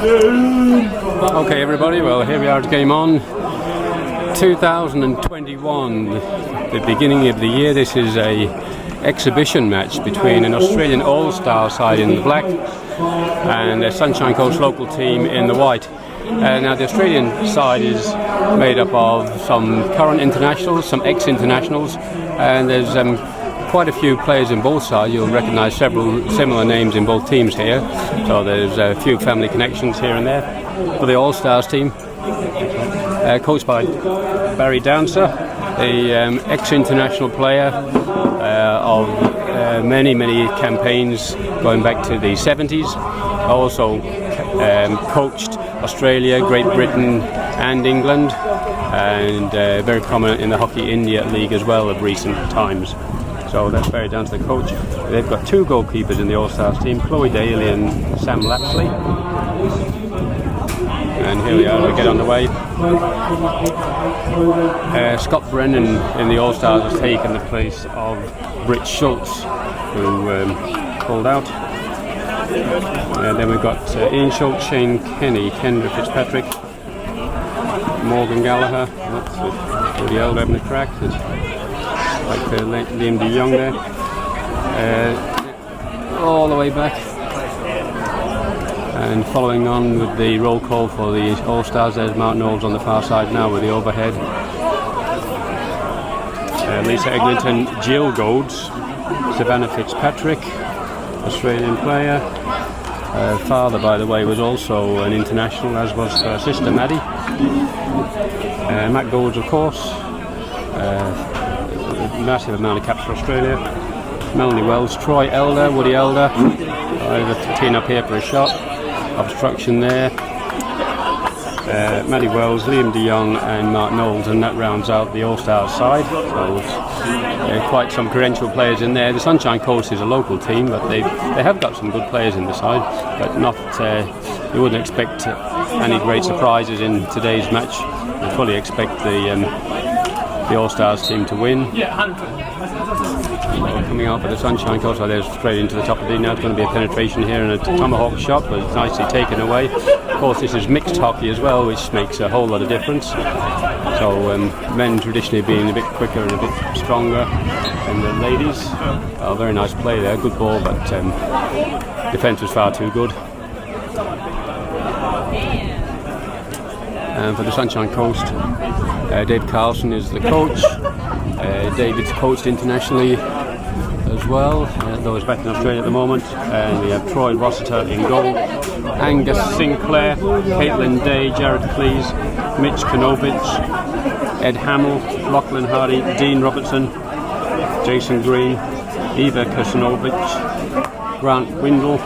Okay everybody, well here we are at Game On 2021, the beginning of the year. This is a exhibition match between an Australian All-Star side in the black and a Sunshine Coast local team in the white. Now the Australian side is made up of some current internationals, some ex-internationals, and there's quite a few players in both sides. You'll recognise several similar names in both teams here, so there's a few family connections here and there. For the All-Stars team, coached by Barry Dancer, the ex-international player of many campaigns going back to the 70s. Also coached Australia, Great Britain and England, and very prominent in the Hockey India League as well of recent times. So that's Barry Dancer, the coach. They've got two goalkeepers in the All-Stars team, Chloe Daly and Sam Lapsley. And here we are, we get on the way. Scott Brennan in the All-Stars has taken the place of Britt Schultz, who pulled out. And then we've got Ian Schultz, Shane Kenny, Kendra Fitzpatrick, Morgan Gallagher, Jodie Elder having a crack. There's like Liam de Jong there. All the way back. And following on with the roll call for the All-Stars, there's Mark Knowles on the far side now with the overhead. Lisa Eglinton, Jill Golds, Savannah Fitzpatrick, Australian player. Her father, by the way, was also an international, as was her sister Maddie. Matt Golds, of course. Massive amount of caps for Australia. Melanie Wells, Troy Elder, Woody Elder. Teeing up here for a shot. Obstruction there. Maddie Wells, Liam de Jong and Mark Knowles, and that rounds out the All-Stars side. So quite some credentialed players in there. The Sunshine Coast is a local team, but they have got some good players in the side, but not you wouldn't expect any great surprises in today's match. You fully expect the All-Stars team to win. Coming out for the Sunshine Coast, there's straight into the top of the D. Now it's going to be a penetration here and a tomahawk shot, but it's nicely taken away. Of course, this is mixed hockey as well, which makes a whole lot of difference. So men traditionally being a bit quicker and a bit stronger than the ladies. Very nice play there, good ball, but defence was far too good. And for the Sunshine Coast, Dave Carlson is the coach. David's coached internationally as well, though he's back in Australia at the moment. And we have Troy Rossiter in goal, Angus Sinclair, Caitlin Day, Jared Cleese, Mitch Kanovich, Ed Hamill, Lachlan Hardy, Dean Robertson, Jason Green, Eva Kusanovich, Grant Windle,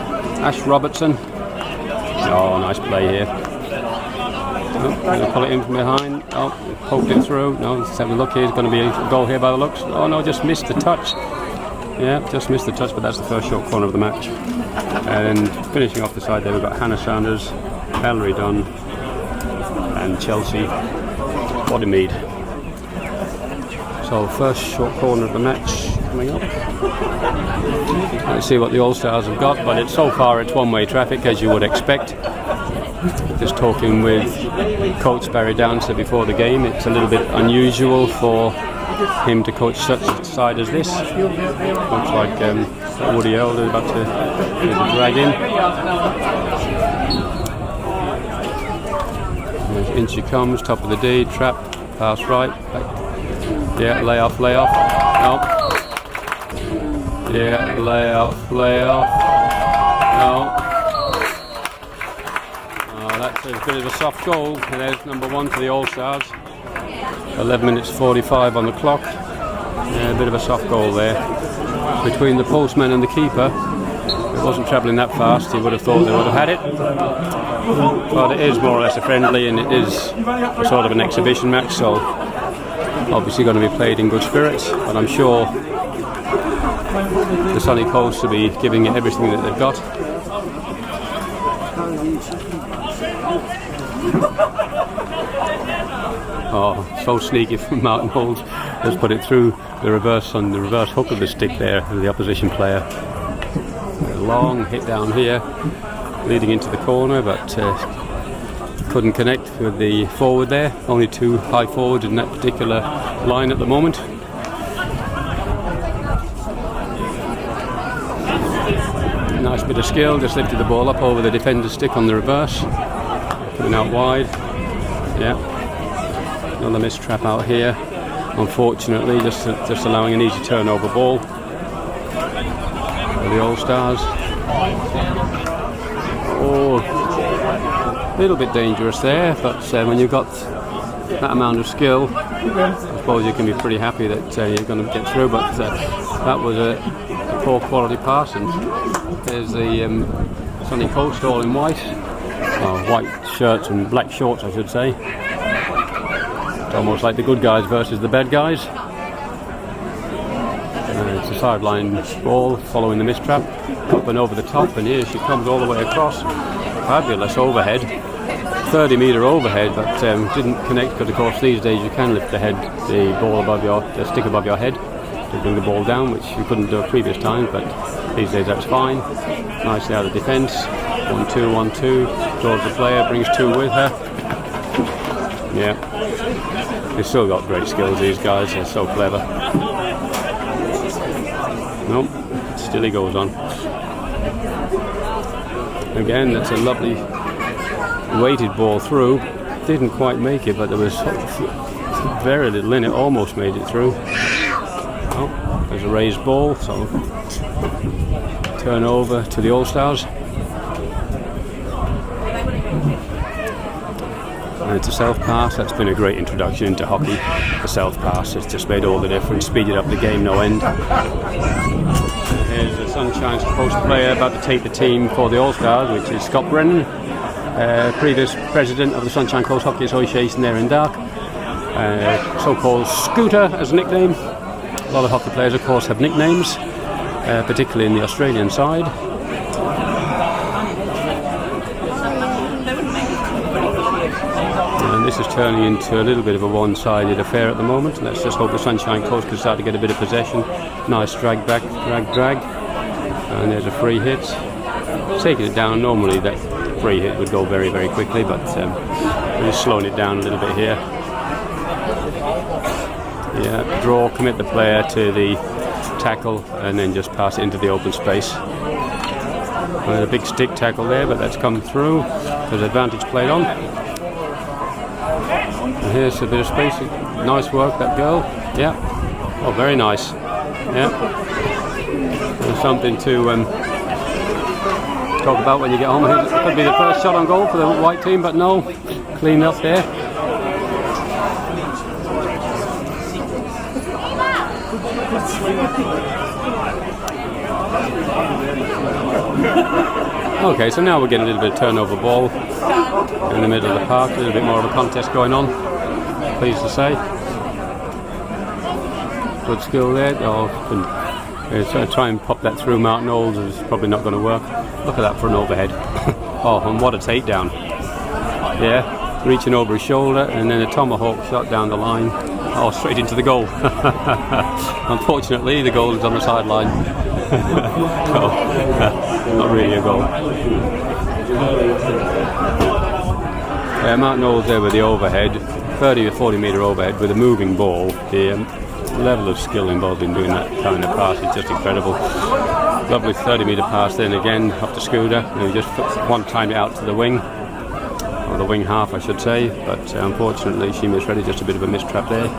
Ash Robertson. Oh, nice play here. Going to pull it in from behind. Oh, poked it through. No, let's have a look here. It's going to be a goal here by the looks. Oh no, just missed the touch. Yeah, just missed the touch, but that's the first short corner of the match. And finishing off the side there, we've got Hannah Sanders, Valerie Dunn, and Chelsea Bodymead. So first short corner of the match coming up. Let's see what the All-Stars have got, but so far it's one-way traffic, as you would expect. Just talking with Coach Barry Dancer before the game, it's a little bit unusual for him to coach such a side as this. Looks like Woody Elder about to drag in. In she comes, top of the D, trap, pass right, back. Yeah, lay off. No. Yeah, lay off. No. That's a bit of a soft goal, and there's number one for the All-Stars. 11 minutes 45 on the clock. Yeah, a bit of a soft goal there. Between the postman and the keeper, it wasn't travelling that fast, you would have thought they would have had it. But it is more or less a friendly, and it is a sort of an exhibition match, so obviously going to be played in good spirits. But I'm sure the Sunny Coast will be giving it everything that they've got. Oh, so sneaky from Martin Holt. Just put it through the reverse on the reverse hook of the stick there of the opposition player. A long hit down here. leading into the corner, but couldn't connect with the forward there. Only 2 high forwards in that particular line at the moment. Nice bit of skill, just lifted the ball up over the defender's stick on the reverse. Putting out wide. Yeah. Another missed trap out here. Unfortunately, just allowing an easy turnover ball for the All-Stars. Oh, a little bit dangerous there, but when you've got that amount of skill, I suppose you can be pretty happy that you're going to get through, but that was a poor quality pass. And there's the Sunny Coast all in white. White shirts and black shorts, I should say. It's almost like the good guys versus the bad guys. It's a sideline ball following the mistrap, up and over the top, and here she comes all the way across. Fabulous overhead, 30-metre overhead, but didn't connect because, of course, these days you can lift the ball above the stick above your head to bring the ball down, which you couldn't do at previous times, but these days that's fine. Nicely out of defence. 1-2, 1-2. Draws the player, brings 2 with her. Yeah. They've still got great skills, these guys. They're so clever. Nope. Still he goes on. Again, that's a lovely weighted ball through. Didn't quite make it, but there was very little in it. Almost made it through. Oh, there's a raised ball, so turn over to the All-Stars. And it's a self-pass. That's been a great introduction into hockey. The self-pass has just made all the difference, speeded up the game, no end. Here's the Sunshine's post player about to take the team for the All-Stars, which is Scott Brennan, previous president of the Sunshine Coast Hockey Association there in Dark. So-called Scooter as a nickname. A lot of hockey players, of course, have nicknames, particularly in the Australian side. And this is turning into a little bit of a one-sided affair at the moment. Let's just hope the Sunshine Coast can start to get a bit of possession. Nice drag back, drag. And there's a free hit. Taking it down, normally that free hit would go very, very quickly, but we're just slowing it down a little bit here. Yeah, draw, commit the player to the tackle, and then just pass it into the open space. A big stick tackle there, but that's come through. There's advantage played on. And here's a bit of space. Nice work, that girl. Yeah. Oh, very nice. Yeah. There's something to talk about when you get home. It could be the first shot on goal for the white team, but no. Clean up there. Okay, so now we're getting a little bit of turnover ball in the middle of the park, a little bit more of a contest going on, pleased to say. Good skill there. Try and pop that through Martin Olds is probably not going to work. Look at that for an overhead. Oh, and what a takedown. Yeah, reaching over his shoulder and then a tomahawk shot down the line. Oh, straight into the goal. Unfortunately, the goal is on the sideline. No, not really a goal. Yeah, Martin Olds there with the overhead, 30 or 40 metre overhead with a moving ball. The level of skill involved in doing that kind of pass is just incredible. Lovely 30 metre pass then again up to Scooter. And just one time it out to the wing. Or the wing half, I should say, but unfortunately she misread it, just a bit of a mistrap there.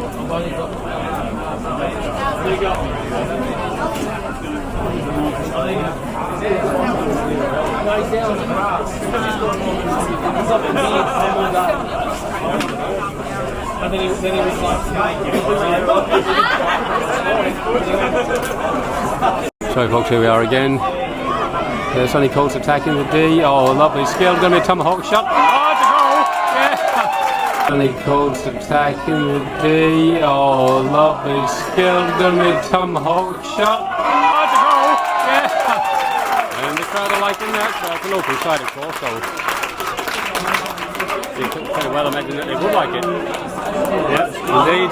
So folks, here we are again. Sunny Coast attacking the D. Oh, lovely skill. Going to be a tomahawk shot. Oh, it's a goal! Yeah! Sunny Coast attacking the D. Oh, lovely skill. Going to be a tomahawk shot. Oh, it's a goal! Yeah! And the crowd are liking that. So it's an open side, of course. So you can pretty well imagine that they would like it. Yep, indeed.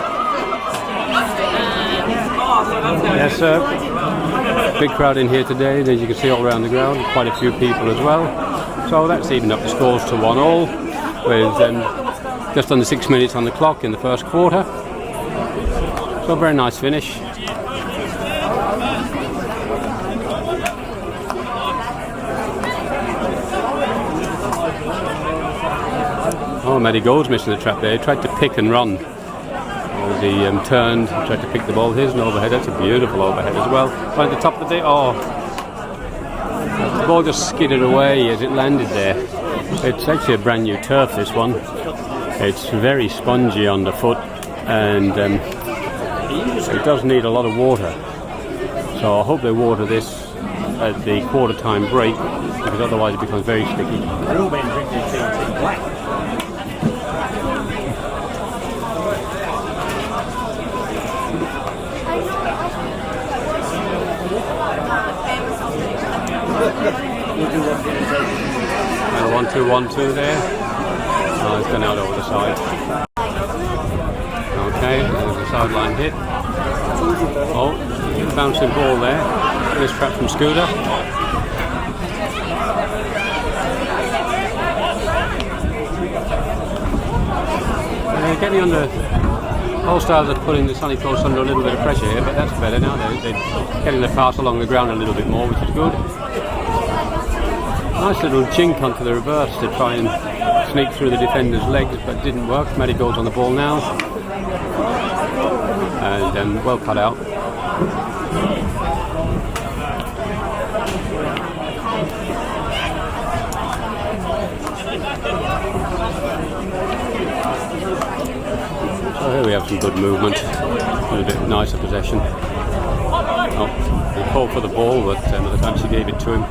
Yes, sir. Big crowd in here today, as you can see all around the ground, quite a few people as well. So that's evened up the scores to 1-all with just under 6 minutes on the clock in the first quarter. So a very nice finish. Oh, Matty Gold's missing the trap there. He tried to pick and run. He turned, tried to pick the ball. Here's an overhead. That's a beautiful overhead as well. Right at the top of the day. Oh, the ball just skidded away as it landed there. It's actually a brand new turf, this one. It's very spongy underfoot, and it does need a lot of water. So I hope they water this at the quarter time break, because otherwise it becomes very sticky. And 1-2-1-2 there. Oh, it's gone out over the side. Okay, there's a sideline hit. Oh, bouncing ball there. This trap from Scooter. Getting under. All Stars are putting the Sunny Coast under a little bit of pressure here, but that's better now. They're getting the pass along the ground a little bit more, which is good. Nice little chink onto the reverse to try and sneak through the defender's legs, but didn't work. Matty Gold's on the ball now. And well cut out. So here we have some good movement. A little bit nicer possession. Oh, he called for the ball, but by the time she gave it to him,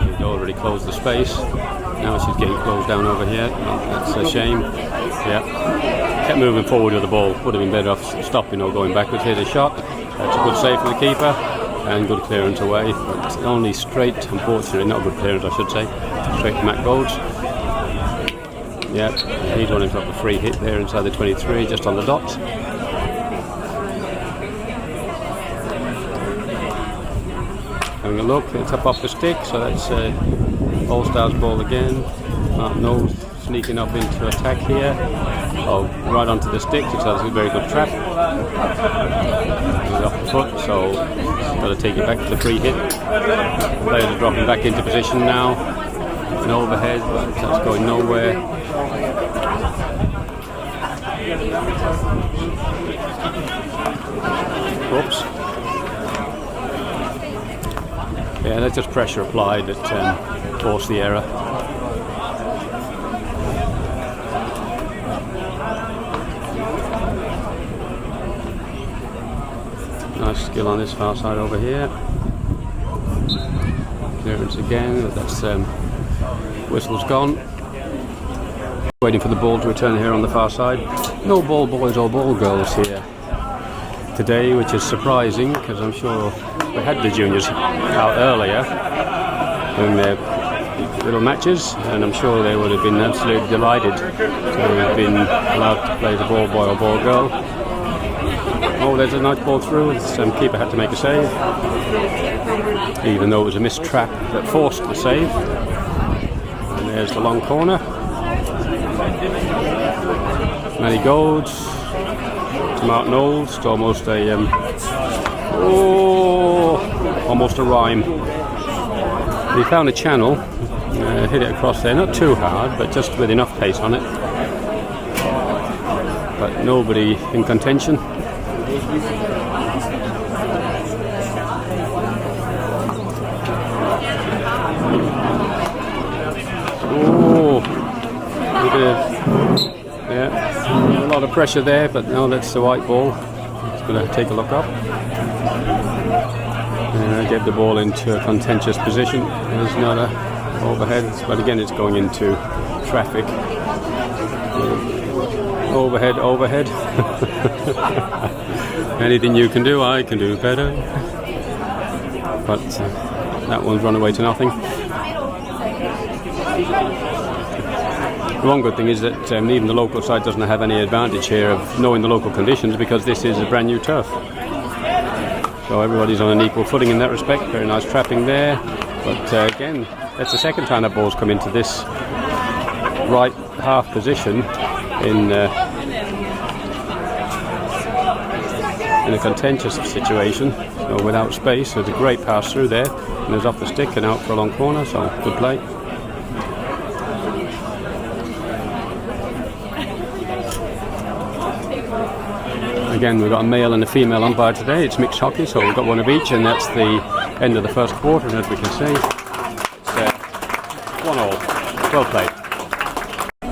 he'd already closed the space. Now she's getting closed down over here. Oh, that's a shame. Yeah. Kept moving forward with the ball. Would have been better off stopping or going backwards. Here's a shot. That's a good save for the keeper. And good clearance away. But only straight, unfortunately. Not good clearance, I should say. Straight to Matt Golds. Yeah. He's running for a free hit there inside the 23, just on the dot. Having a look, it's up off the stick, so that's All Stars ball again. Mark Knowles sneaking up into attack here. Oh, right onto the stick, so that's a very good trap. He's off the foot, so got to take it back to the free hit. Players are dropping back into position now. An overhead, but that's going nowhere. Whoops. Yeah, that's just pressure applied that forced the error. Nice skill on this far side over here. Clearance again, but that's whistle's gone. Waiting for the ball to return here on the far side. No ball boys or ball girls here today, which is surprising because I'm sure we had the juniors out earlier in their little matches, and I'm sure they would have been absolutely delighted to have been allowed to play the ball boy or ball girl. Oh, there's a nice ball through. The keeper had to make a save, even though it was a missed trap that forced the save. And there's the long corner. Matty Golds to Mark Knowles. It's almost a almost a rhyme. He found a channel, hit it across there, not too hard, but just with enough pace on it. But nobody in contention. Yeah, a lot of pressure there, but no, that's the white ball. It's going to take a look up. Get the ball into a contentious position. There's another overhead, but again it's going into traffic. Overhead. Anything you can do, I can do better. But that one's run away to nothing. The one good thing is that even the local side doesn't have any advantage here of knowing the local conditions, because this is a brand new turf. So everybody's on an equal footing in that respect. Very nice trapping there. But again, That's the second time that ball's come into this right half position in a contentious situation. So without space, there's a great pass through there, and it's off the stick and out for a long corner. So good play. Again, we've got a male and a female umpire today. It's mixed hockey, so we've got one of each, and that's the end of the first quarter. And as we can see, it's 1-1. Well played.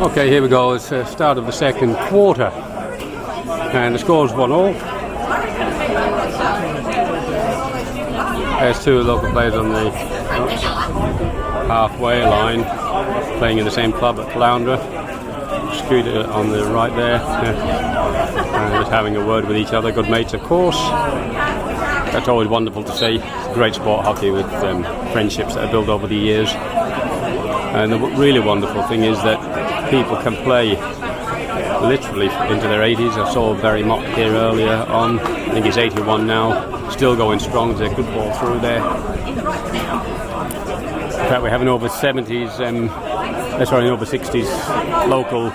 Okay, here we go. It's the start of the second quarter, and the score's 1-1. There's two local players on the halfway line, playing in the same club at Caloundra. Scooter on the right there, just having a word with each other. Good mates, of course. That's always wonderful to see. Great sport hockey with friendships that are built over the years. And the really wonderful thing is that people can play literally into their 80s. I saw Barry Mock here earlier on. I think he's 81 now. Still going strong. There's a good ball through there. In fact, we're having over 70s, an over 60s local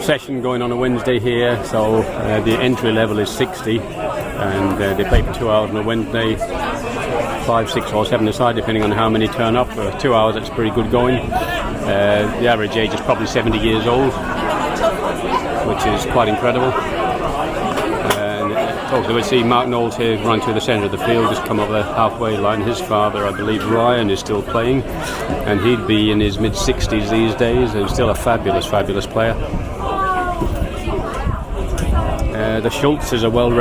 session going on a Wednesday here. So the entry level is 60, and they play for 2 hours on a Wednesday. 5, 6 or 7 aside, depending on how many turn up. For 2 hours, that's pretty good going. The average age is probably 70 years old, which is quite incredible. We see Mark Knowles here run through the centre of the field, just come over the halfway line. His father, I believe Ryan, is still playing, and he'd be in his mid-60s these days, and still a fabulous, fabulous player. The Schultz are well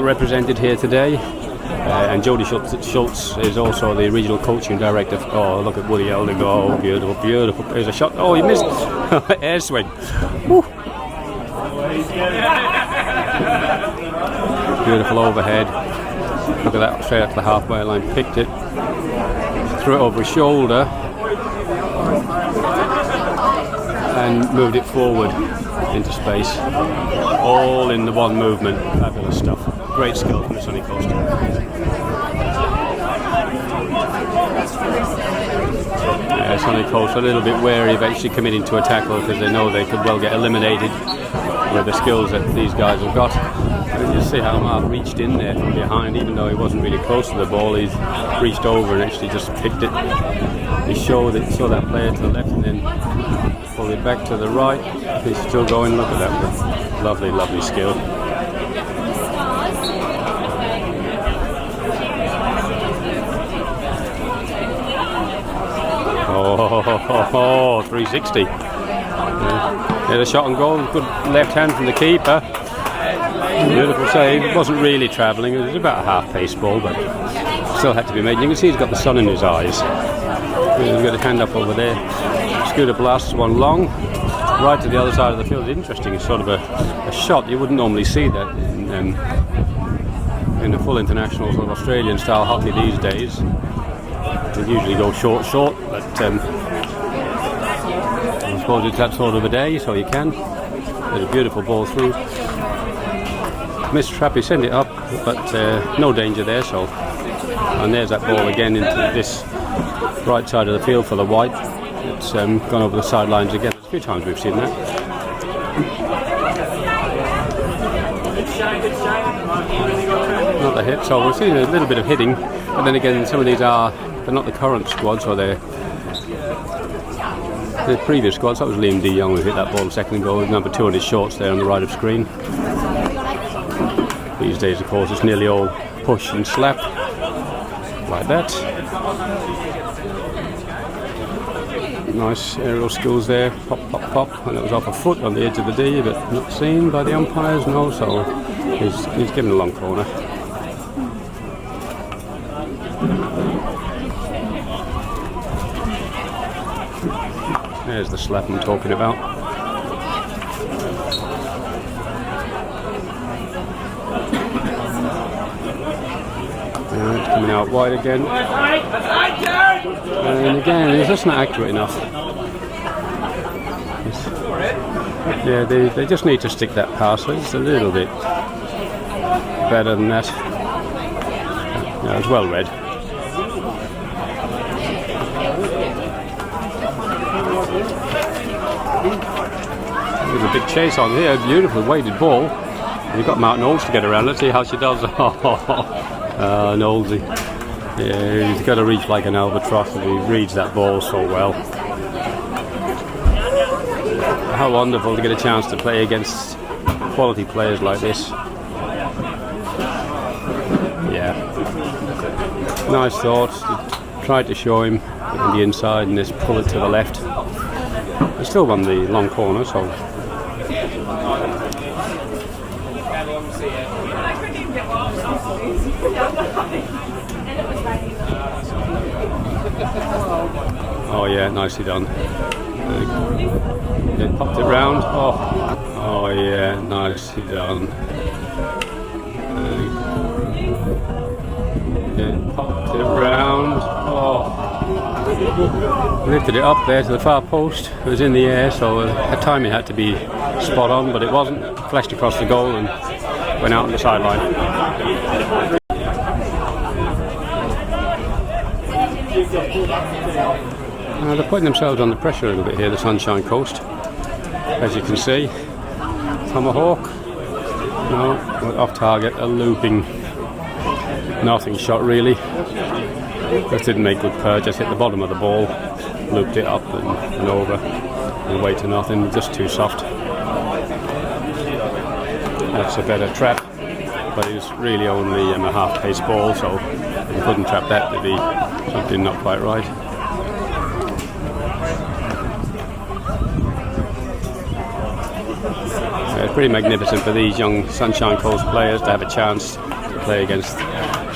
represented here today, and Jodie Schultz is also the regional coaching director. Oh, look at Woody Elder go! Oh, beautiful, beautiful. There's a shot. Oh, he missed. Air swing. Woo. Beautiful overhead. Look at that, straight up the halfway line. Picked it, threw it over his shoulder, and moved it forward into space. All in the one movement. Fabulous stuff. Great skill from the Sunny Coast. Sunny Coast a little bit wary of actually committing to a tackle because they know they could well get eliminated with the skills that these guys have got. And you see how Mark reached in there from behind, even though he wasn't really close to the ball. He's reached over and actually just picked it. He saw that player to the left and then pulled it back to the right. He's still going. Look at that. Lovely, lovely skill. Oh, 360. There's a shot on goal. Good left hand from the keeper. Beautiful save. It wasn't really travelling. It was about a half-pace ball, but still had to be made. You can see he's got the sun in his eyes. He's got a hand up over there. Scooter blasts one long, right to the other side of the field. Interesting. It's sort of a shot. You wouldn't normally see that in a full international sort of Australian-style hockey these days. They usually go short, but I suppose it's that sort of a day, so you can. There's a beautiful ball through. Missed trap, he sent it up, but no danger there. So, and there's that ball again into this right side of the field for the white. It's gone over the sidelines again. A few times we've seen that. Not the hit, so we've seen a little bit of hitting, but then again, some of these they're not the current squad, so they're the previous squads. That was Liam D. Young who hit that ball a second ago, number 2 on his shorts there on the right of screen. These days, of course, it's nearly all push and slap, like that. Nice aerial skills there, pop, pop, pop, and it was off a foot on the edge of the D, but not seen by the umpires, no, so he's given a long corner. There's the slap I'm talking about. It's coming out wide again. And again, it's just not accurate enough. Yeah, they just need to stick that pass just a little bit better than that. Yeah, it's well read. chase on here. Beautiful weighted ball. You've got Martin Knowles to get around. Let's see how she does. Knowlesy. Yeah, he's got to reach like an albatross, and he reads that ball so well. How wonderful to get a chance to play against quality players like this. Yeah. Nice thoughts. Tried to show him on the inside and just pull it to the left. He still won the long corner, so. Oh yeah, nicely done. Then popped it round. Oh yeah, nicely done. Then popped it round. Lifted it up there to the far post. It was in the air, so the timing had to be spot on, but it wasn't. Flashed across the goal and went out on the sideline. They're putting themselves under pressure a little bit here, the Sunshine Coast. As you can see, tomahawk. No, off target, a looping. Nothing shot really. Just didn't make good purge. Just hit the bottom of the ball, looped it up and over, and way to nothing. Just too soft. That's a better trap, but it was really only a half-pace ball, so if you couldn't trap that, it'd be something not quite right. It's pretty magnificent for these young Sunshine Coast players to have a chance to play against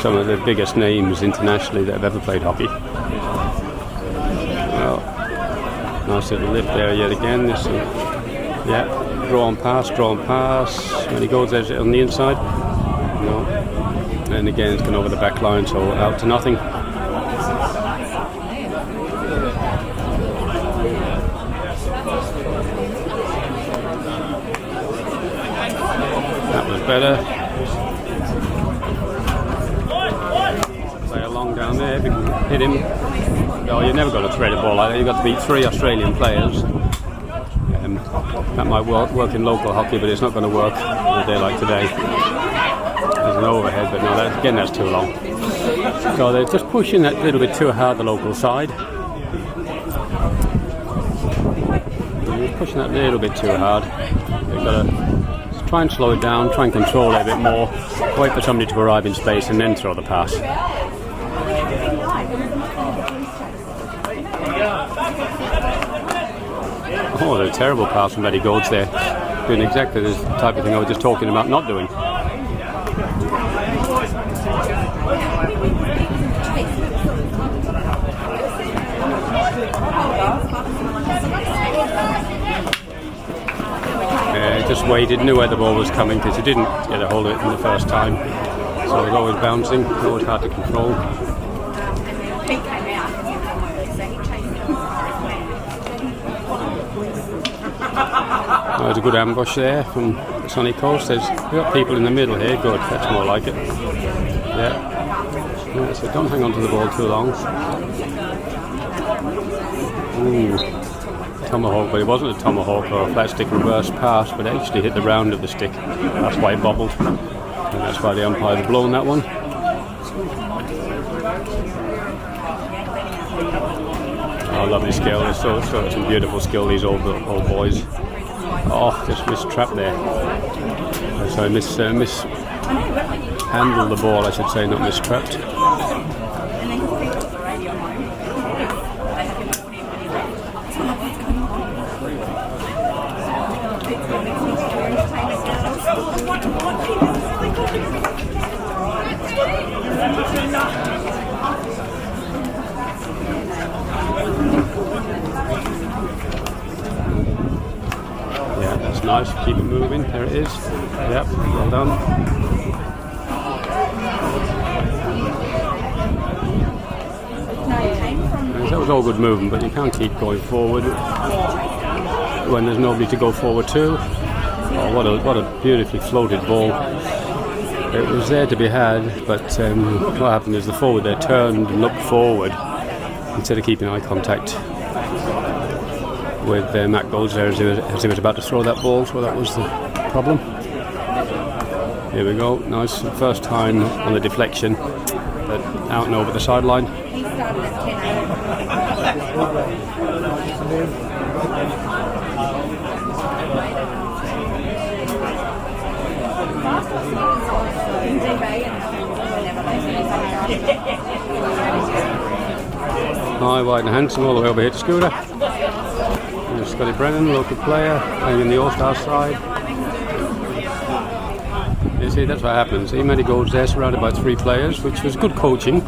some of the biggest names internationally that have ever played hockey. Well, nice little lift there yet again. This, yeah, drawn pass. When he goes there on the inside, no. And again, it's gone over the back line, so out to nothing. That was better. Play along down there. If you can hit him. No, you're never going to thread a ball like that. You've got to beat 3 Australian players. That might work in local hockey, but it's not going to work on a day like today. There's an overhead, but no, again, that's too long. So they're just pushing that little bit too hard, the local side. They're pushing that little bit too hard. They've got to try and slow it down, try and control it a bit more, wait for somebody to arrive in space and then throw the pass. Oh, the terrible pass from Eddie Gold's there. Doing exactly the type of thing I was just talking about not doing. Just waited, knew where the ball was coming because he didn't get a hold of it in the first time. So it was always bouncing, always hard to control. There's a good ambush there from the sunny coast. We've got people in the middle here. Good, that's more like it. Yeah. So don't hang on to the ball too long. Ooh. Tomahawk, but it wasn't a tomahawk or a flat stick reverse pass, but it actually hit the round of the stick. That's why it bobbled. And that's why the umpire had blown that one. Oh, lovely skill. There's so some beautiful skill, these old boys. Oh, just mistrapped there. Sorry, mishandled the ball, I should say, not mistrapped. Yeah, that's nice. Keep it moving. There it is. Yep, well done. That was all good movement, but you can't keep going forward when there's nobody to go forward to. Oh, what a beautifully floated ball. It was there to be had, but what happened is the forward there turned and looked forward instead of keeping eye contact. with Matt Golds there as he was about to throw that ball, so that was the problem. Here we go, nice first time on the deflection, but out and over the sideline. High, wide and handsome all the way over here to Scooter. There's Scotty Brennan, local player, playing in the All-Star side. You see, that's what happens. He made goals there, surrounded by 3 players, which was good coaching.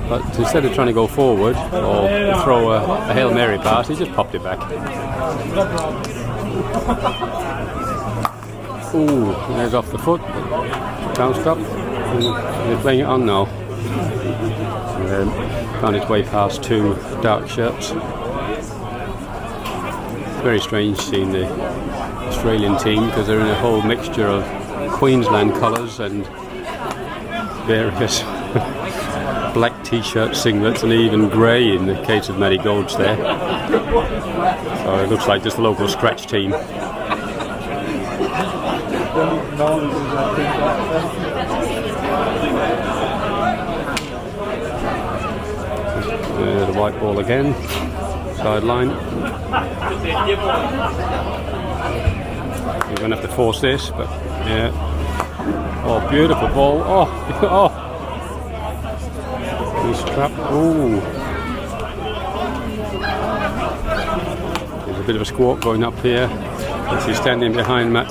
But instead of trying to go forward or throw a Hail Mary pass, he just popped it back. Ooh, there's off the foot, bounced up, and they're playing it on now. And then found its way past 2 dark shirts. Very strange seeing the Australian team because they're in a whole mixture of Queensland colours and various black t-shirts, singlets, and even grey in the case of Matty Golds there. So it looks like just a local scratch team. The white ball again, sideline. You're going to have to force this, but yeah. Oh, beautiful ball. Oh, oh. He's trapped. Ooh. There's a bit of a squawk going up here. He's standing behind Matt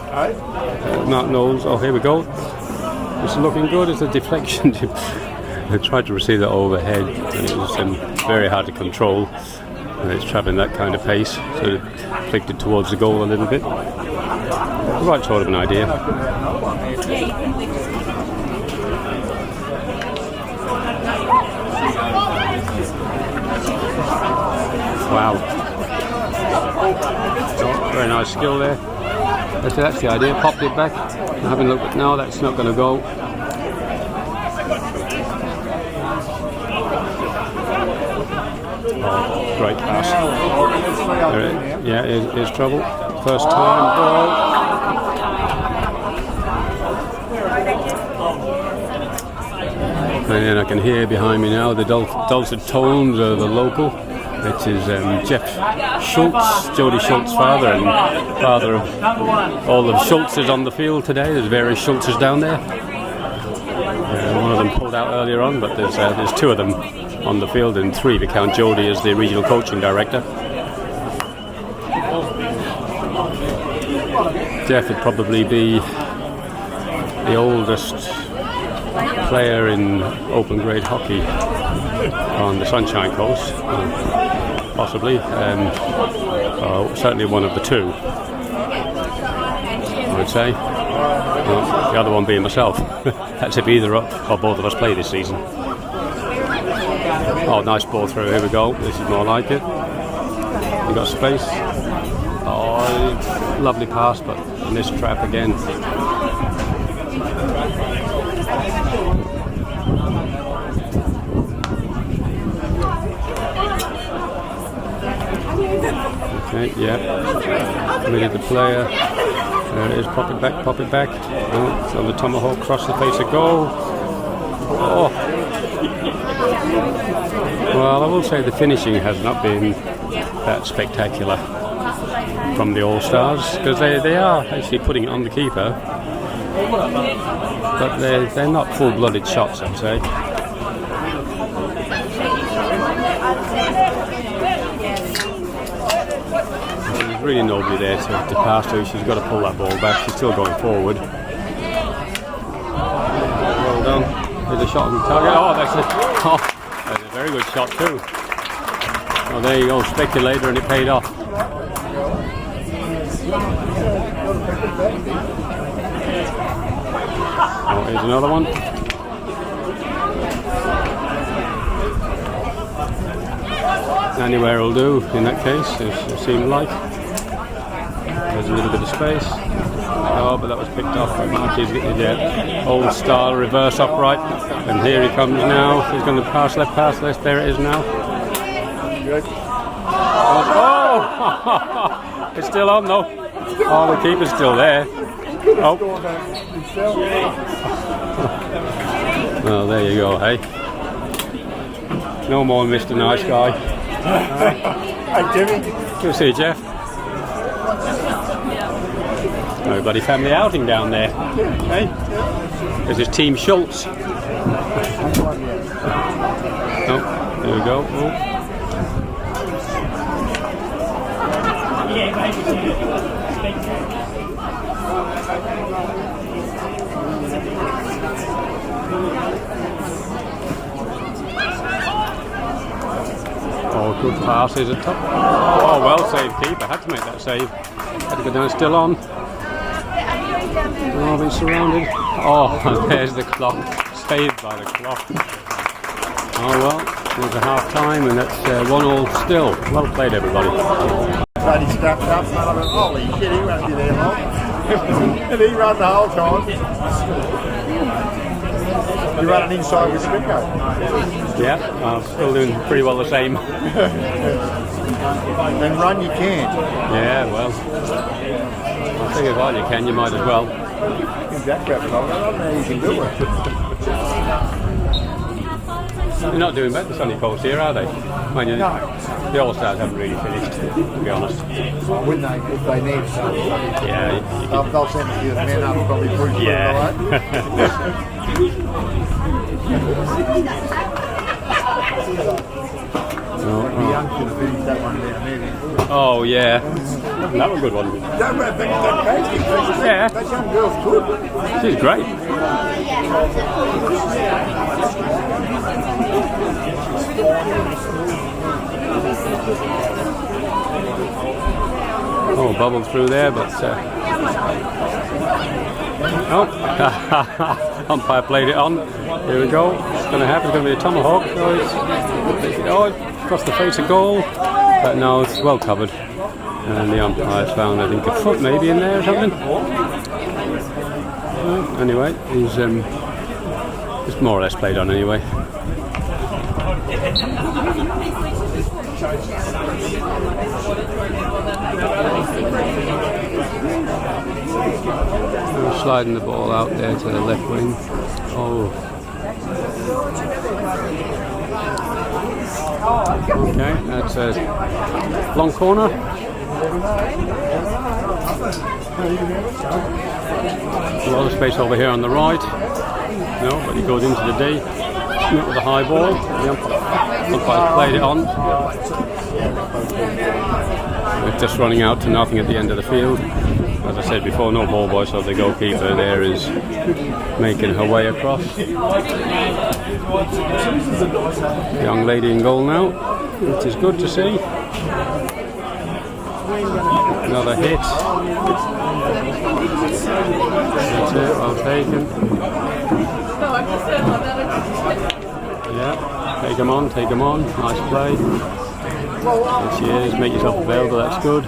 Knowles. Oh, here we go. It's looking good. It's a deflection. I tried to receive that overhead, and it was very hard to control. And it's travelling that kind of pace, so it flicked towards the goal a little bit. The right sort of an idea. Wow. Oh, very nice skill there. That's the idea. Popped it back. Having a look at no, that's not going to go. Oh, great pass. Yeah, here's trouble. First time ball. And then I can hear behind me now the dulcet tones of the local. It is Jeff Schultz, Jodie Schultz's father, and father of all the Schultzes on the field today. There's various Schultzes down there. One of them pulled out earlier on, but there's 2 of them on the field, and 3 if you count Jodie as the regional coaching director. Jeff would probably be the oldest player in open grade hockey on the Sunshine Coast, possibly. Certainly one of the 2, I would say. Well, the other one being myself. That's if either or both of us play this season. Oh, nice ball through. Here we go. This is more like it. You got space. Oh, lovely pass, but in this trap again. Okay, yeah. Committed the player. There it is. Pop it back, pop it back. Oh, it's on the tomahawk, cross the face of goal. Oh. Well, I will say the finishing has not been that spectacular from the All-Stars, because they are actually putting it on the keeper, but they're not full-blooded shots, I'd say. There's really nobody there to pass to. She's got to pull that ball back. She's still going forward. Well done. There's a shot on target. Oh, that's a very good shot too. Well, there you go, speculator, and it paid off. Oh, here's another one. Anywhere will do in that case, it seemed like. There's a little bit of space. Oh, but that was picked off by Marty's old style reverse upright. And here he comes now. He's going to pass left, there it is now. Oh! Oh, it's still on though. Oh, the keeper's still there. Oh. Well, there you go, hey. No more Mr. Nice Guy. Hey, Jimmy. Good to see you, Jeff. Everybody family outing down there. Hey? This is Team Schultz. Oh, there we go. Oh. Oh, good pass is a top. Oh, well saved keeper. Had to make that save. Had to go down. Still on. Oh, been surrounded. Oh, and there's the clock. Saved by the clock. Oh well, there's a half time, and that's 1-1 still. Well played, everybody. Bloody strapped up, and I went, holy shit, he won't be there long. And he ran the whole time. You ran an inside with Springer. Yeah, I'm still doing pretty well the same. Then run you can. Yeah, well, I figure while you can, you might as well. Exactly. I don't know how you can do it. They're not doing better Sunny Coast here, are they? Mind you, No. The All-Stars haven't really finished, to be honest. Wouldn't they, if they need some? Yeah, you can, They'll send a few men up and probably push yeah. The young should have finished that one down there. Oh yeah, that was a good one. Yeah, That young girl's good. she's great. Oh, bubbled through there, but oh, umpire played it on. Here we go. It's going to happen. It's going to be a tomahawk. Across the face of goal, but no, it's well covered. And the umpire found, I think, a foot maybe in there or something. Anyway, he's just more or less played on anyway. Sliding the ball out there to the left wing. Oh. Okay, that's a long corner. A lot of space over here on the right. No, but he goes into the D. Not with a high ball. The umpire played it on. We're just running out to nothing at the end of the field. As I said before, no ball boy, so the goalkeeper there is making her way across. Young lady in goal now, which is good to see. Another hit. That's it, well taken. Yeah, take him on, nice play. There she is, make yourself available, that's good.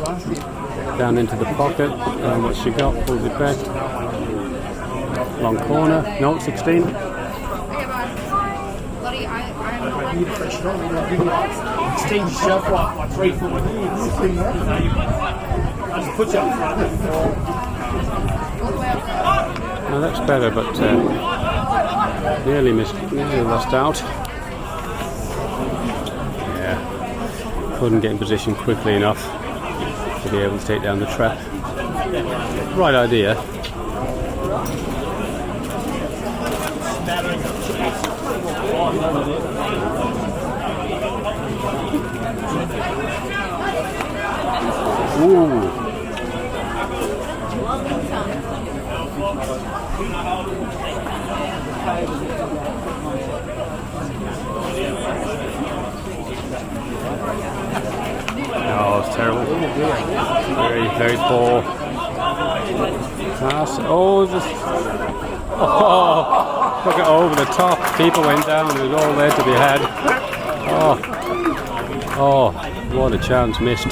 Down into the pocket, and what she got, pulls it back. Long corner, no, 16. Now that's better, but nearly lost out. Yeah, couldn't get in position quickly enough to be able to take down the trap. Right idea. Ooh. Oh, it's terrible. Very, very poor pass. Oh, just took it over the top. People went down. It was all there to be had. Oh, what a chance missed.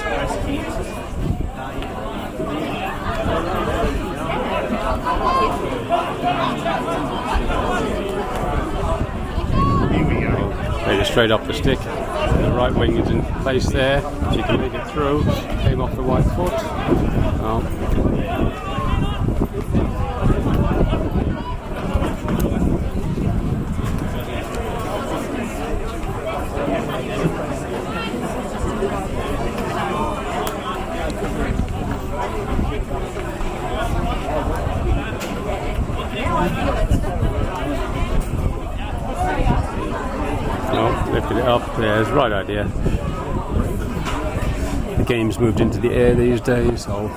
Here we go. Straight off the stick. The right wing is in place there. She can make it through. Came off the right foot. Oh. Lifted it up, yeah, it's the right idea. The game's moved into the air these days, so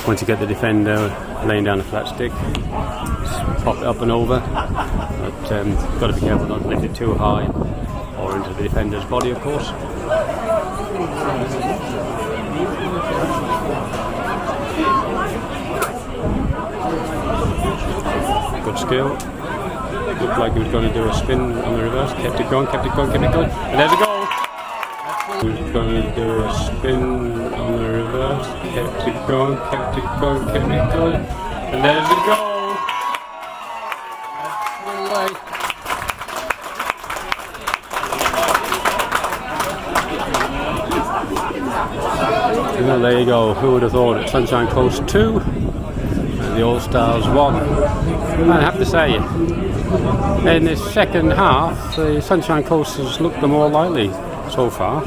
once you get the defender laying down a flat stick, just pop it up and over. But you've got to be careful not to lift it too high or into the defender's body, of course. Good skill. Looked like he was going to do a spin on the reverse. Kept it going, kept it going, kept it going. And there's a goal! He was going to do a spin on the reverse. Kept it going, kept it going, kept it going. And there's a goal! Well, there you go. Who would have thought it? Sunshine Coast 2 and the All-Stars 1. I have to say, in this second half, the Sunshine Coast has looked the more lively so far.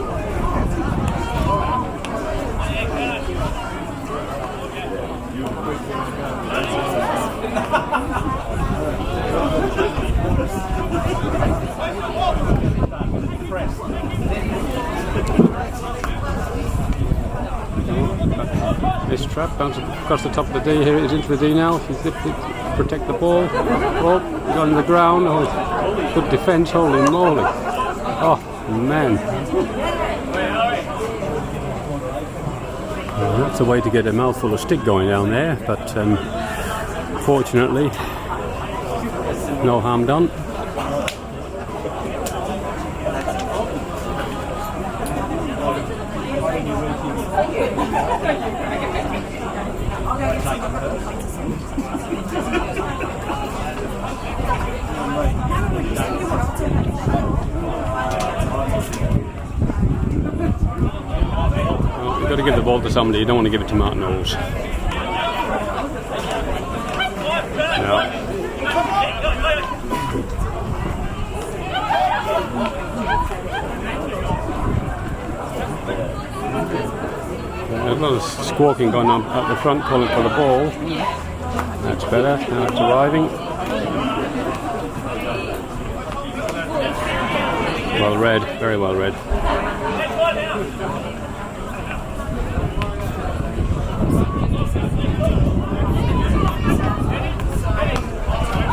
This trap bounces across the top of the D. Here it is into the D now. He's lifted to protect the ball. Oh, on the ground. Oh, good defence. Holy moly. Oh, man. Well, that's a way to get a mouthful of stick going down there, but fortunately, no harm done. Well, you've got to give the ball to somebody. You don't want to give it to Martin Knowles. No. There's a lot of squawking going on at the front, calling for the ball. That's better. Now it's arriving. Well read, very well read.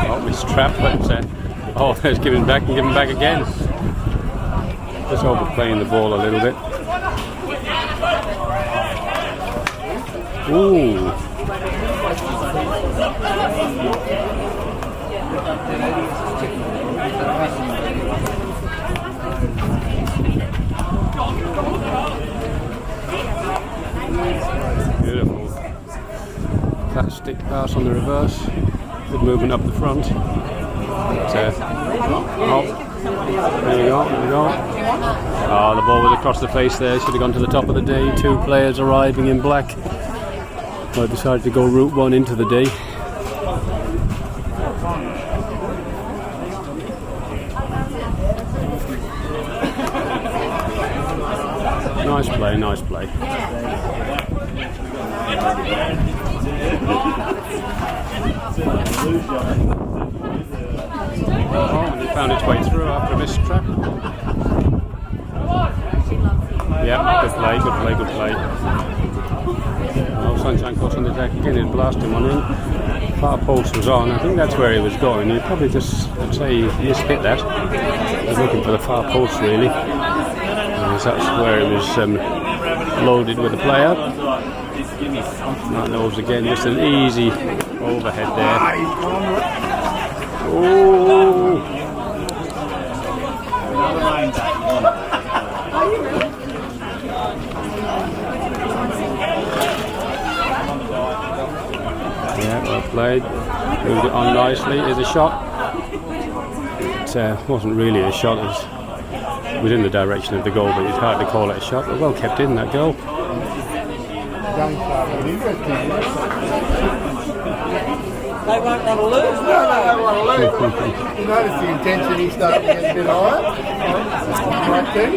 Oh, it's trapped, but oh, there's giving back and giving back again. Just overplaying the ball a little bit. Ooh. Beautiful. Flat stick pass on the reverse. Good movement up the front. Oh, there you go, there you go. Oh, the ball was across the face there. Should have gone to the top of the D. Two players arriving in black. I decided to go route one into the D. Nice play, nice play. Oh, and it found its way through after a missed trap. Yeah, good play, good play, good play. Oh, Sunshine Coast on the attack again, he's blasting one in. Far post was on, I think that's where he was going. He probably just, I'd say, he mishit that. He was looking for the far post really. And that's where he was loaded with the player. That knows again, just an easy overhead there. Oh! Yeah, well played. Moved it on nicely. Here's a shot. It wasn't really a shot. It was was in the direction of the goal, but it's hard to call it a shot. But well kept in, that goal. They won't want to lose, No, they want to lose. You notice the intensity starting to get a bit higher. Right there.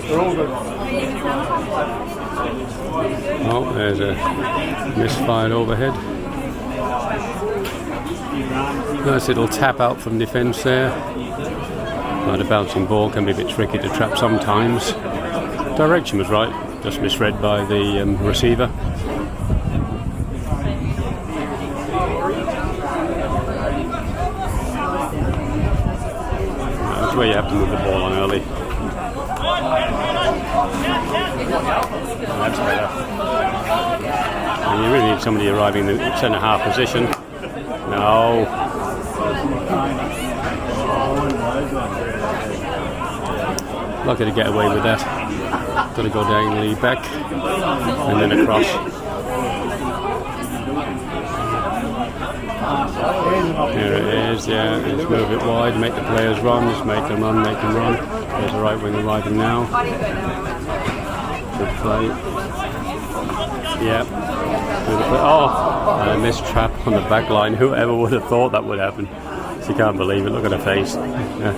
They're all good. Oh, there's a misfired overhead. Nice little tap out from defence there. But a bouncing ball can be a bit tricky to trap sometimes. Direction was right, just misread by the receiver. That's where you have to move the ball on early. That's better. And you really need somebody arriving in the centre half position. No. Lucky to get away with that. Got to go diagonally back and then across. There it is, yeah. Let's move it wide, make the players run, just make them run, make them run. There's the right wing arriving now. Good play. Yep. Oh, a missed trap on the back line. Whoever would have thought that would happen? She can't believe it. Look at her face. Yeah.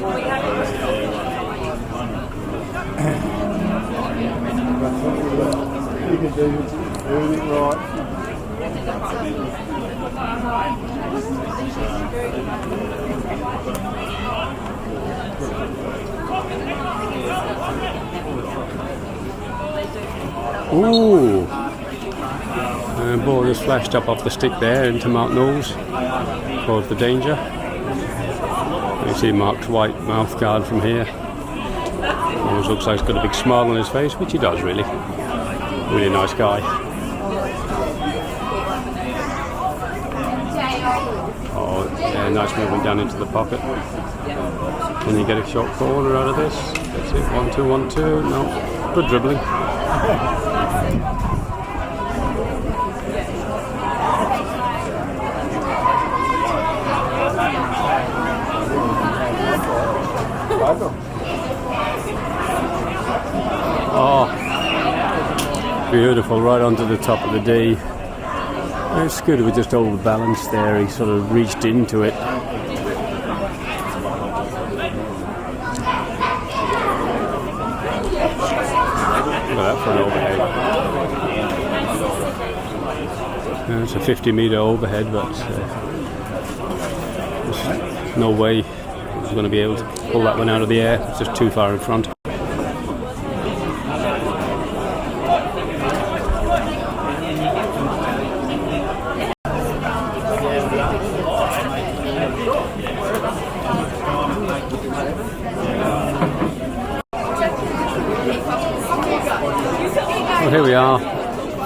You can do it right. Ooh! And ball just flashed up off the stick there into Mark Knowles. Caused the danger. You see Mark's white mouth guard from here. Knowles looks like he's got a big smile on his face, which he does really. Really nice guy. Oh, yeah, nice movement down into the pocket. Can you get a short corner out of this? That's it, 1-2, 1-2. No, good dribbling. Oh, beautiful, right onto the top of the D. It's good, it was just overbalanced there, he sort of reached into it. Look at that for an overhead. It's a 50-metre overhead, but there's no way he's going to be able to pull that one out of the air. It's just too far in front. Well, here we are,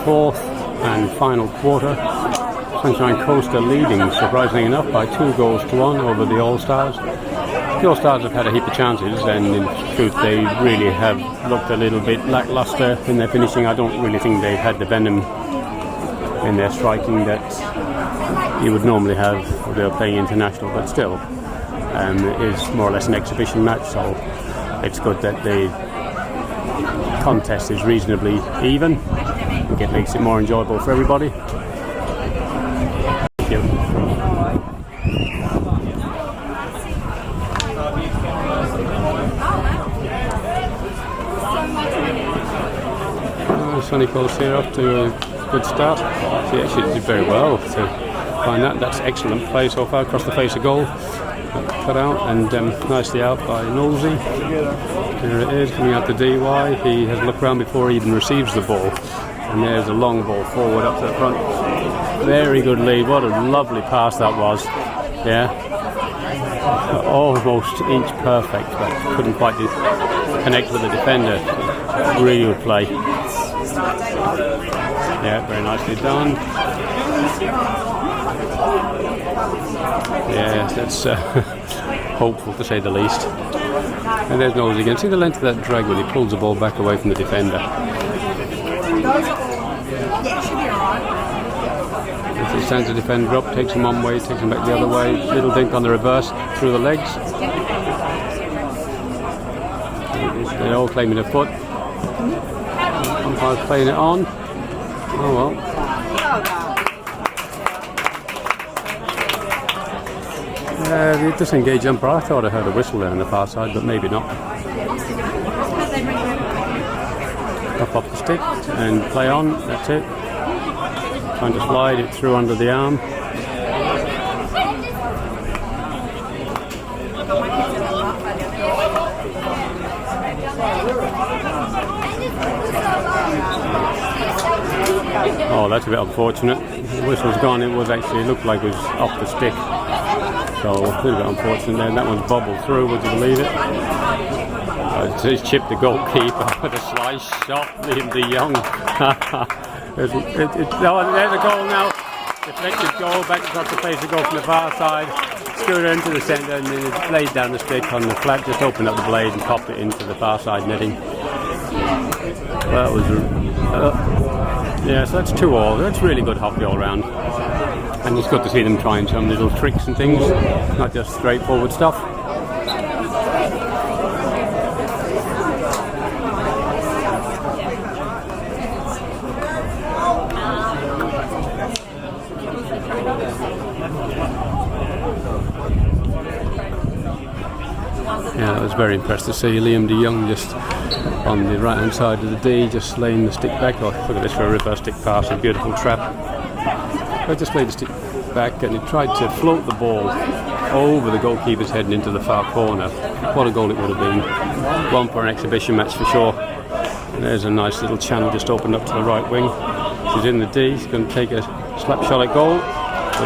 fourth and final quarter. Sunshine Coast are leading, surprisingly enough, by 2-1 over the All-Stars. The All-Stars have had a heap of chances, and in truth they really have looked a little bit lacklustre in their finishing. I don't really think they've had the venom in their striking that you would normally have if they were playing international, but still it is more or less an exhibition match, so it's good that the contest is reasonably even. I think it makes it more enjoyable for everybody. Thank you. Sunny Coast here off to a good start. She actually did very well to find that. That's excellent play so far across the face of goal. Cut out and nicely out by Knowlesy. There it is, coming out the DY. He has looked around before he even receives the ball. And there's a long ball forward up to the front. Very good lead. What a lovely pass that was. Yeah. Almost inch perfect, but couldn't quite connect with the defender. Really good play. Yeah, very nicely done. Yeah, that's hopeful to say the least. And there's Knowles again. See the length of that drag when he pulls the ball back away from the defender. He sends the defender up, takes him one way, takes him back the other way. Little dink on the reverse through the legs. They're all claiming a foot. Umpire's playing it on. Oh well. The disengaged umpire. I thought I heard a whistle there on the far side, but maybe not. Up off the stick and play on. That's it. Trying to slide it through under the arm. Oh, that's a bit unfortunate. The whistle's gone. It looked like it was off the stick. So a little bit unfortunate there. That one's bobbled through, would you believe it? He's chipped the goalkeeper with a slice shot, Liam de Jong. There's a goal now. Deflected goal, back across the face, to go from the far side. Scooter into the centre and then it laid down the stick on the flat, just opened up the blade and popped it into the far side netting. That was yeah, so that's 2-2. That's really good hockey all round. And it's good to see them trying some little tricks and things, not just straightforward stuff. Yeah, I was very impressed to see Liam de Jong just on the right hand side of the D, just laying the stick back. Oh, look at this for a reverse stick pass, a beautiful trap. I just laid the stick back and he tried to float the ball over the goalkeeper's head and into the far corner. What a goal it would have been. One for an exhibition match for sure. And there's a nice little channel just opened up to the right wing. He's in the D, he's going to take a slap shot at goal.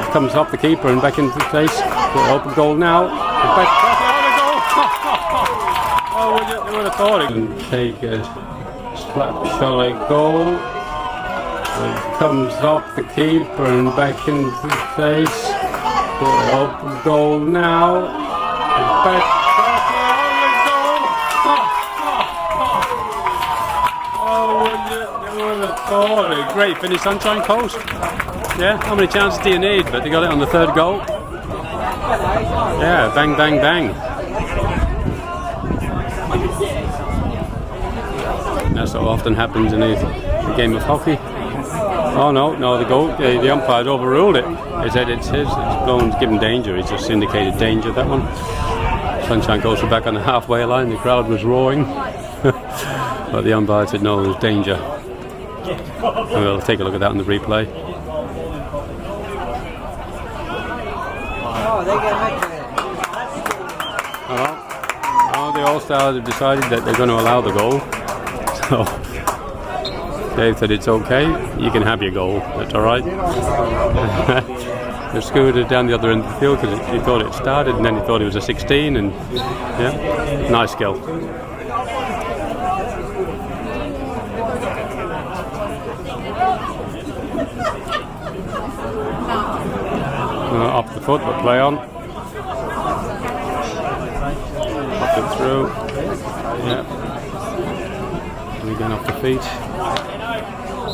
It comes off the keeper and back into the place. Open goal now. Back, oh, you would have thought it. And take a slap shot at goal. It comes off the keeper and back into the face. Open goal now. Back. Oh, you would have thought it. Great finish, Sunshine Coast. Yeah, how many chances do you need? But they got it on the third goal. Yeah, bang, bang, bang. That so often happens in a game of hockey. Oh no, the umpire's overruled it. He said it's his, it's blown, given danger. He's just indicated danger, that one. Sunshine Coast were back on the halfway line, the crowd was roaring. But the umpire said no, there's danger. And we'll take a look at that on the replay. The All-Stars have decided that they're going to allow the goal. So Dave said it's okay, you can have your goal, that's alright. They scooted down the other end of the field because he thought it started and then he thought it was a 16 and yeah, nice skill. Off the foot, but play on. Up it through. Yeah. And again off the feet.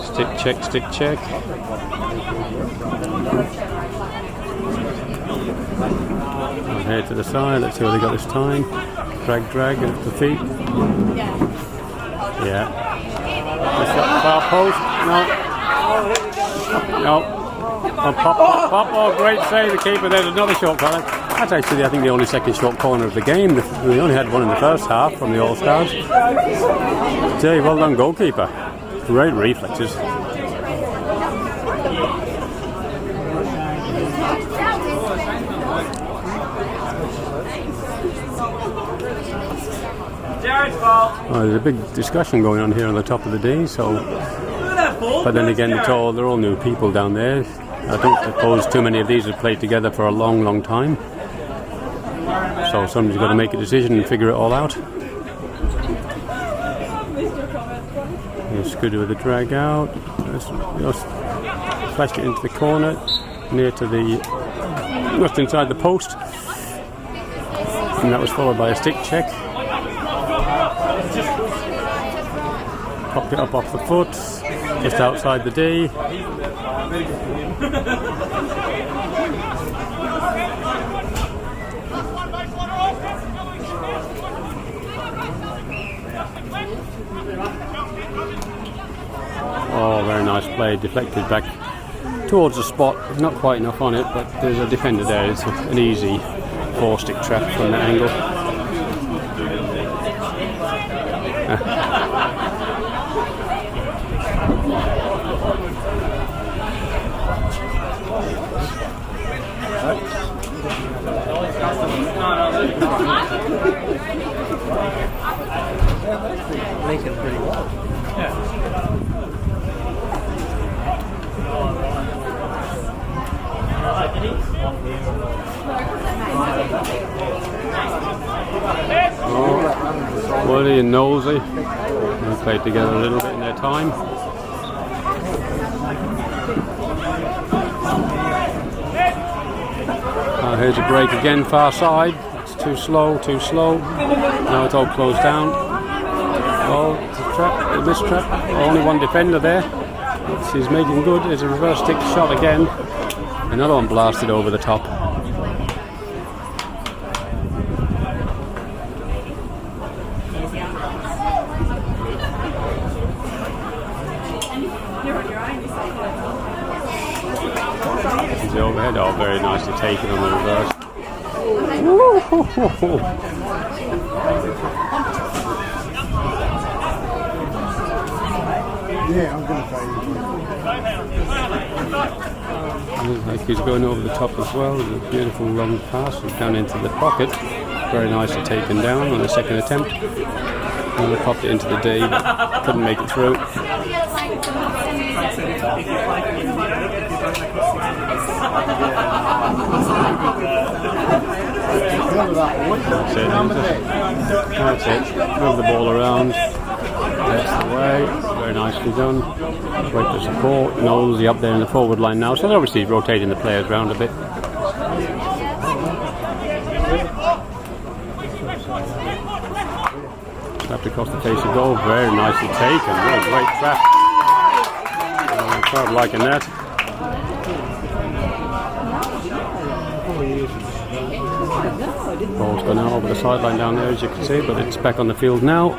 Stick check, stick check. And head to the side, let's see what they got this time. Drag, drag, off the feet. Yeah. This far post. No. No. Oh, pop. Oh, great save, the keeper. There's another short corner. That's actually, I think, the only second short corner of the game. We only had one in the first half from the All-Stars. Jay, well done, goalkeeper. Great reflexes. Oh, there's a big discussion going on here on the top of the D, so... But then again, they're all new people down there. I don't suppose too many of these have played together for a long, long time. So somebody's got to make a decision and figure it all out. Scooter with the drag out. Just flashed it into the corner, near to the... just inside the post. And that was followed by a stick check. Popped it up off the foot, just outside the D. Oh, very nice play, deflected back towards the spot, not quite enough on it, but there's a defender there. It's an easy 4-stick trap from that angle. Making it pretty well. Oh, Woody and Nosey, they played together a little bit in their time. Here's a break again, far side. It's too slow, too slow. Now it's all closed down. Oh, it's a trap, a missed trap. Only one defender there. He's making good. There's a reverse stick shot again. Another one blasted over the top. The overhead, oh, very nicely taken on the reverse. Yeah, I'm going to say Looks like he's going over the top as well. A beautiful long pass down into the pocket. Very nicely taken down on the second attempt. And they popped it into the D, but couldn't make it through. That's it. Move the ball around. That's the way. Very nicely done. Wait for support. Nosey up there in the forward line now. So they're obviously rotating the players around a bit. Slapped across the face of goal. Very nicely taken. What a great trap. Crowd liking that. Ball's gone out over the sideline down there, as you can see, but it's back on the field now.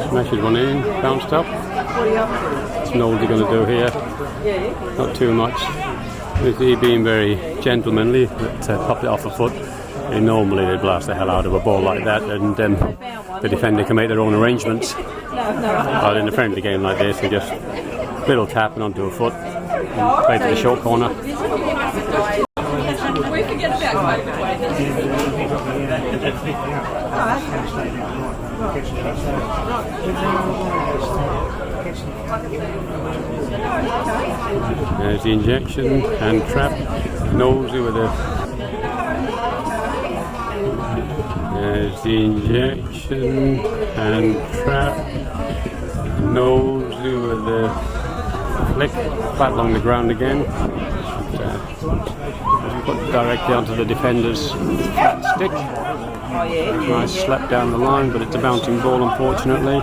Smashes one in, bounced up. What's Noldie going to do here? Not too much. With he being very gentlemanly, but popped it off a foot. Normally they'd blast the hell out of a ball like that, and the defender can make their own arrangements. But in a friendly game like this, they just little tapping onto a foot and play to the short corner. We forget about There's the injection and trap. Nosey with a. There's the injection and trap. Nosey with a flick. Flat along the ground again. Put directly onto the defender's flat stick. Nice slap down the line, but it's a bouncing ball, unfortunately.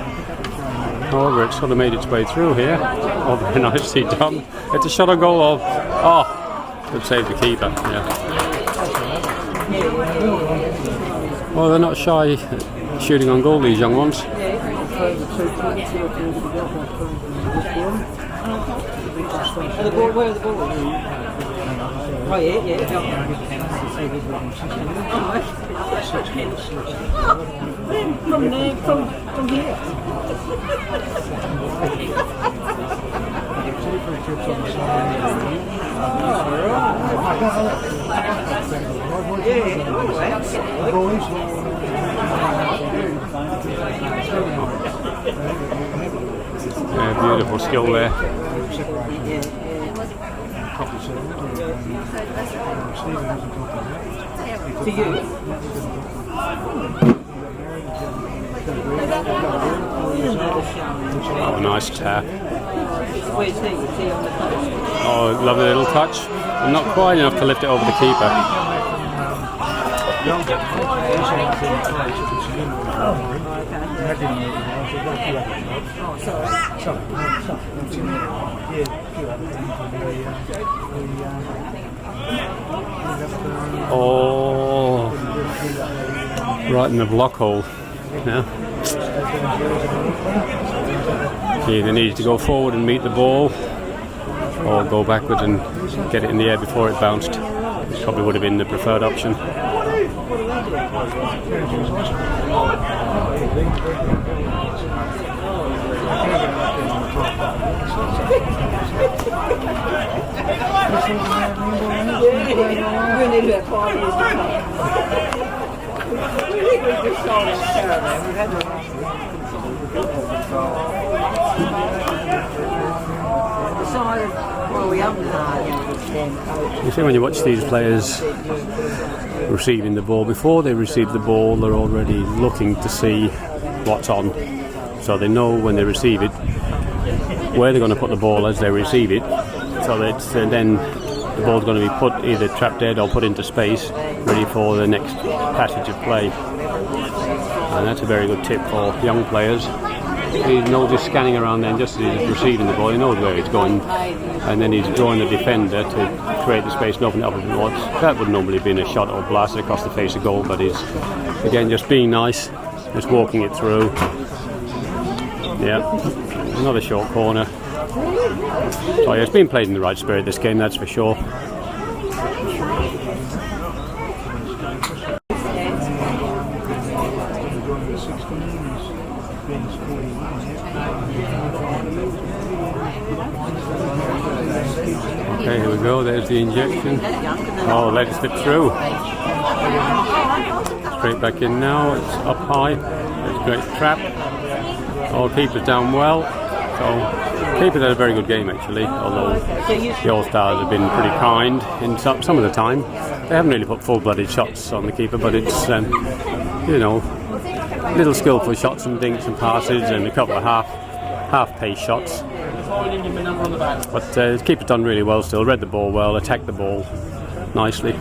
However, it's sort of made its way through here. Oh, very nicely done. It's a shot on goal of. Oh, could save the keeper. Yeah. Well, they're not shy shooting on goal, these young ones. Where's the ball? Oh yeah. From here. Yeah, beautiful skill there. To you. Oh, nice tap. Where's he? Is he on the post? Oh, lovely little touch. Not quite enough to lift it over the keeper. Oh, right in the block hole. Yeah. He either needs to go forward and meet the ball, or go backwards and get it in the air before it bounced. Which probably would have been the preferred option. You see, when you watch these players receiving the ball, before they receive the ball, they're already looking to see what's on. So they know when they receive it where they're going to put the ball as they receive it, so that then the ball's going to be put either trapped dead or put into space, ready for the next passage of play. And that's a very good tip for young players. He knows he's scanning around then just as he's receiving the ball, he knows where it's going, and then he's drawing the defender to create the space and open it up a bit more. That would normally have been a shot or blasted across the face of goal, but he's again just being nice, just walking it through. Yeah, another short corner. Oh yeah, it's been played in the right spirit this game, that's for sure. Okay, here we go, there's the injection. Oh, let it slip through. Straight back in now, it's up high. It's a great trap. Oh, keeper's down well. So, keeper's had a very good game actually, although the All-Stars have been pretty kind in some of the time. They haven't really put full-blooded shots on the keeper, but it's, you know, little skillful shots and dinks and passes and a couple of half-pace shots. But the keeper's done really well still, read the ball well, attacked the ball nicely.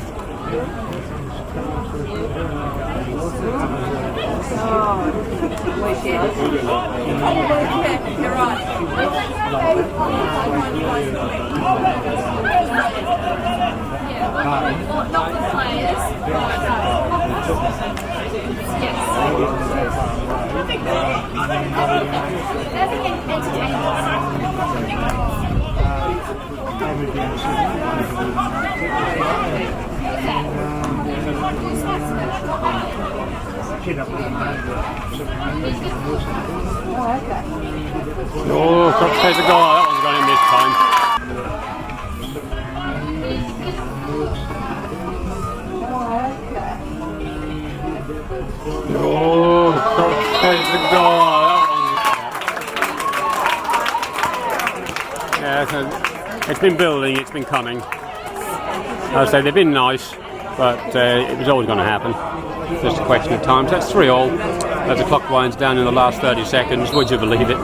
Oh, Cox takes a goal. That one's gone in this time. Oh, Cox takes a goal. Yeah, so it's been building, it's been coming. I'd say they've been nice, but it was always going to happen. Just a question of time. So that's 3-all. As the clock winds down in the last 30 seconds, would you believe it?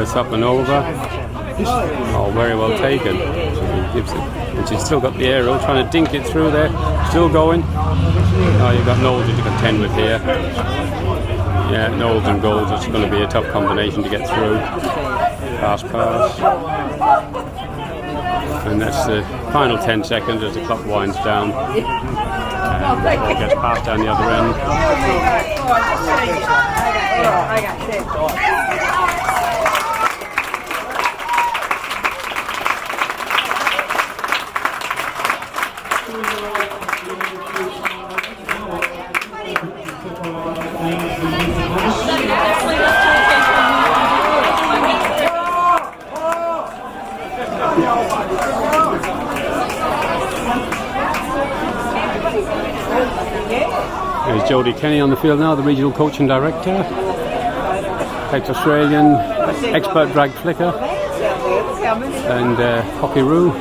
It's up and over. Oh, very well taken. And she's still got the aerial, trying to dink it through there. Still going. Oh, you've got Knowles to contend with here. Yeah, Knowles and goals. It's going to be a tough combination to get through. Pass. And that's the final 10 seconds as the clock winds down. And the ball gets passed down the other end. There's Jodie Kenny on the field now, the regional coaching director. Ex-Australian, expert drag flicker, and hockey-roo.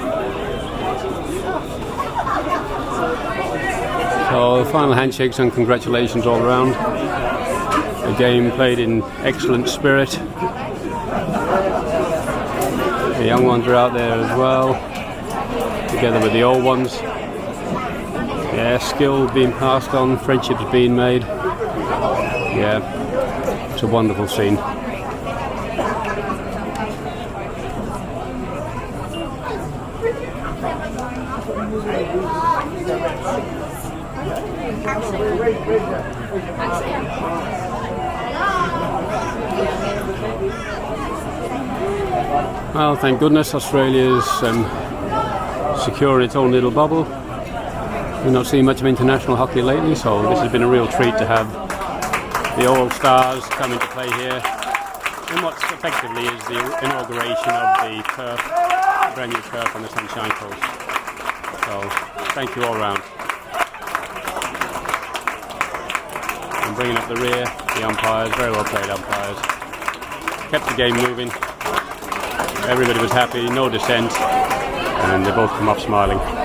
So the final handshakes and congratulations all around. The game played in excellent spirit. The young ones are out there as well. together with the old ones. Yeah, skill being passed on, friendships being made. Yeah, it's a wonderful scene. Well, thank goodness Australia's secured its own little bubble. We've not seen much of international hockey lately, so this has been a real treat to have the All-Stars come into play here in what effectively is the inauguration of the turf, brand new turf on the Sunshine Coast. So thank you all round. And bringing up the rear, the umpires, very well played umpires. Kept the game moving. Everybody was happy, no dissent, and they both come up smiling.